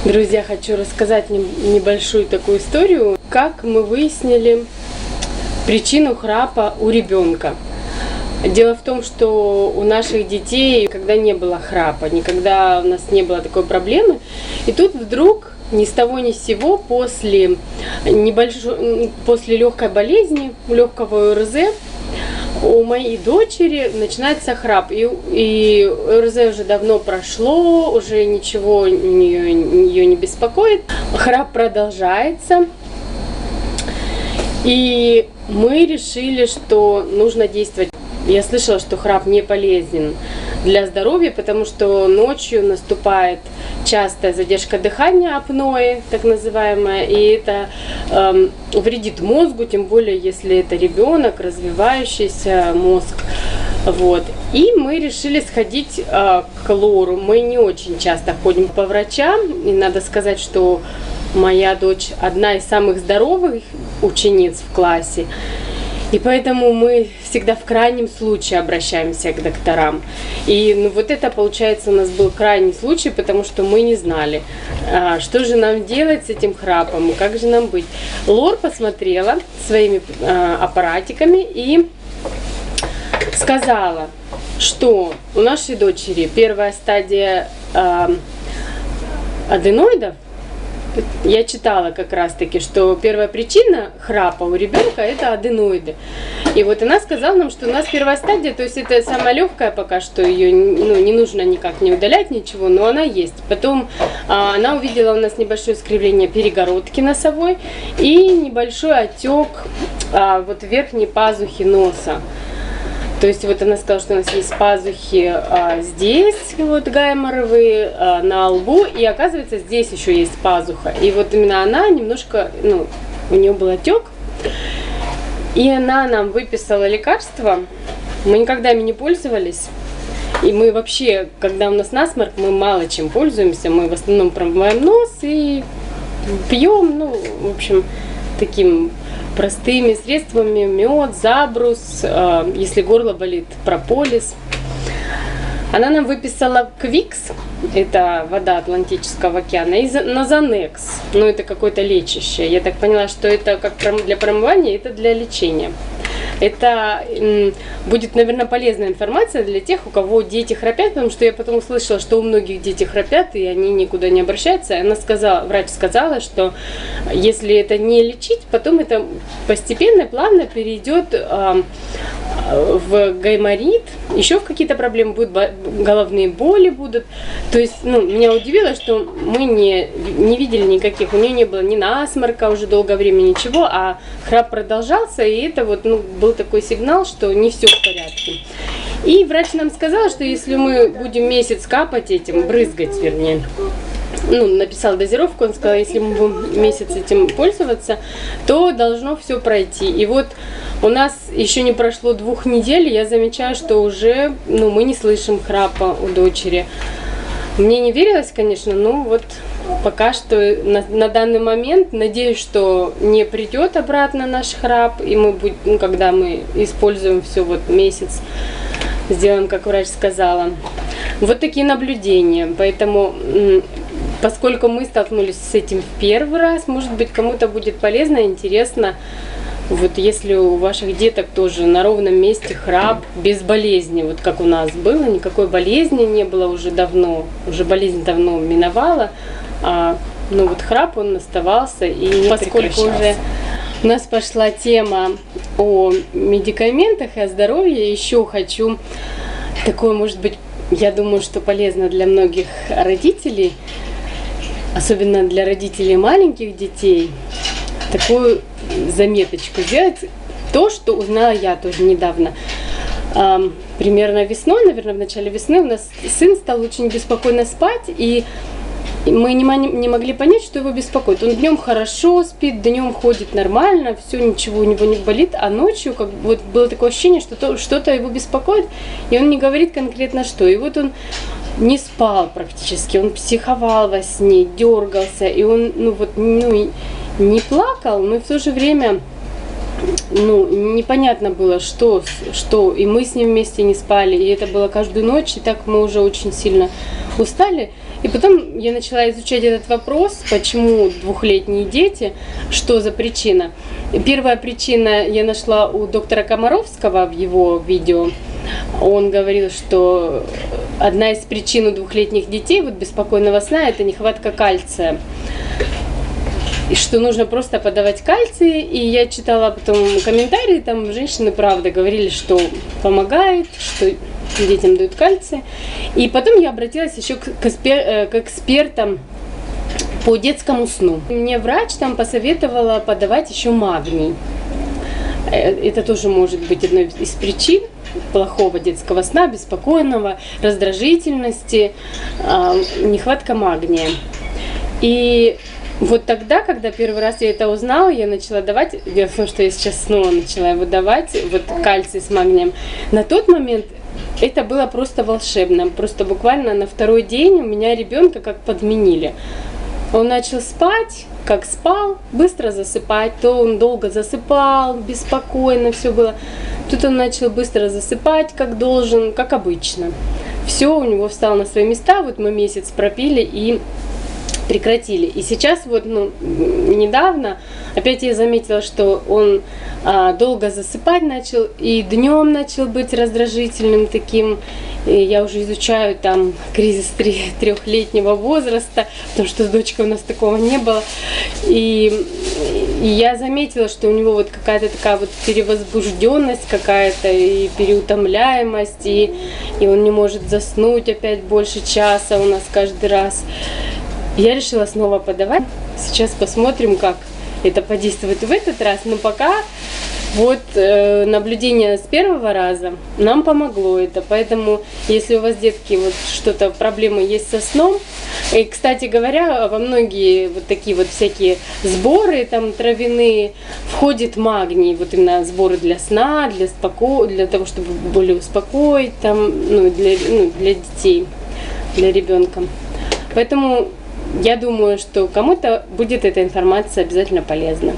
Друзья, хочу рассказать небольшую такую историю, как мы выяснили причину храпа у ребенка. Дело в том, что у наших детей никогда не было храпа, никогда у нас не было такой проблемы. И тут вдруг ни с того ни с сего после легкой болезни, легкого ОРЗ, у моей дочери начинается храп. И ОРЗ уже давно прошло, уже ничего ее не беспокоит. Храп продолжается. И мы решили, что нужно действовать. Я слышала, что храп не полезен для здоровья, потому что ночью наступает частая задержка дыхания, апноэ, так называемая, и это вредит мозгу, тем более если это ребенок, развивающийся мозг. Вот. И мы решили сходить к лору. Мы не очень часто ходим по врачам, и надо сказать, что моя дочь одна из самых здоровых учениц в классе. И поэтому мы всегда в крайнем случае обращаемся к докторам. И вот это, получается, у нас был крайний случай, потому что мы не знали, что же нам делать с этим храпом, как же нам быть. Лор посмотрела своими аппаратиками и сказала, что у нашей дочери первая стадия аденоидов. Я читала как раз таки, что первая причина храпа у ребенка это аденоиды. И вот она сказала нам, что у нас первая стадия, то есть это самая легкая пока что, ее не нужно никак не удалять ничего, но она есть. Потом она увидела у нас небольшое искривление перегородки носовой и небольшой отек вот верхней пазухи носа. То есть вот она сказала, что у нас есть пазухи здесь, вот гайморовые, на лбу, и оказывается здесь еще есть пазуха. И вот именно она немножко, у нее был отек, и она нам выписала лекарства. Мы никогда ими не пользовались. И мы вообще, когда у нас насморк, мы мало чем пользуемся. Мы в основном промываем нос и пьем, в общем, таким простыми средствами: мед, забрус, если горло болит, прополис. Она нам выписала Квикс, это вода Атлантического океана, и Назанекс, это какое-то лечащее. Я так поняла, что это как для промывания, это для лечения. Это будет, наверное, полезная информация для тех, у кого дети храпят, потому что я потом услышала, что у многих дети храпят, и они никуда не обращаются. Врач сказала, что если это не лечить, потом это постепенно, плавно перейдет в гайморит, еще в какие-то проблемы будут, головные боли будут. То есть, меня удивило, что мы не видели никаких, у нее не было ни насморка уже долгое время, ничего, а храп продолжался, и это был такой сигнал, что не все в порядке. И врач нам сказал, что если мы будем месяц капать этим, брызгать вернее, написал дозировку, он сказал, если мы будем месяц этим пользоваться, то должно все пройти. И вот у нас еще не прошло 2 недель, я замечаю, что уже мы не слышим храпа у дочери. Мне не верилось, конечно, но вот пока что на данный момент надеюсь, что не придет обратно наш храп, и мы будем, когда мы используем все месяц, сделаем, как врач сказала. Вот такие наблюдения. Поэтому, поскольку мы столкнулись с этим в первый раз, может быть, кому-то будет полезно, интересно. Вот если у ваших деток тоже на ровном месте храп без болезни, вот как у нас было, никакой болезни не было уже давно, уже болезнь давно миновала, храп он оставался и не поскольку уже у нас пошла тема о медикаментах и о здоровье, еще хочу такое, может быть, я думаю, что полезно для многих родителей, особенно для родителей маленьких детей, такую заметочку сделать, то, что узнала я тоже недавно. Примерно весной, наверное, в начале весны у нас сын стал очень беспокойно спать, и мы не могли понять, что его беспокоит. Он днем хорошо спит, днем ходит нормально, все, ничего у него не болит, а ночью было такое ощущение, что что-то его беспокоит, и он не говорит конкретно что. И вот он не спал практически, он психовал во сне, дергался, и он не плакал, но в то же время непонятно было, что, и мы с ним вместе не спали, и это было каждую ночь, и так мы уже очень сильно устали. И потом я начала изучать этот вопрос, почему двухлетние дети, что за причина. Первая причина я нашла у доктора Комаровского в его видео. Он говорил, что одна из причин у двухлетних детей вот беспокойного сна – это нехватка кальция. И что нужно просто подавать кальций. И я читала потом комментарии, там женщины, правда, говорили, что помогает, что детям дают кальций. И потом я обратилась еще к экспертам по детскому сну. Мне врач там посоветовала подавать еще магний. Это тоже может быть одной из причин плохого детского сна, беспокойного, раздражительности, нехватка магния. И вот тогда, когда первый раз я это узнала, я начала давать, дело в том, что я сейчас снова начала его давать, вот кальций с магнием. На тот момент это было просто волшебно, просто буквально на второй день у меня ребенка как подменили. Он начал спать, как спал, быстро засыпать, то он долго засыпал, беспокойно все было. Тут он начал быстро засыпать, как должен, как обычно. Все у него встало на свои места, вот мы месяц пропили и прекратили. И сейчас вот, недавно опять я заметила, что он долго засыпать начал, и днем начал быть раздражительным таким. И я уже изучаю там кризис трехлетнего возраста, потому что с дочкой у нас такого не было. И я заметила, что у него вот какая-то такая вот перевозбужденность какая-то, и переутомляемость, и он не может заснуть опять больше часа у нас каждый раз. Я решила снова подавать. Сейчас посмотрим, как это подействует в этот раз. Но пока вот наблюдение с первого раза нам помогло это. Поэтому, если у вас, детки, вот что-то, проблемы есть со сном, и, кстати говоря, во многие вот такие вот всякие сборы там травяные входит магний. Вот именно сборы для сна, для того, чтобы более успокоить там, для детей, для ребенка. Поэтому я думаю, что кому-то будет эта информация обязательно полезна.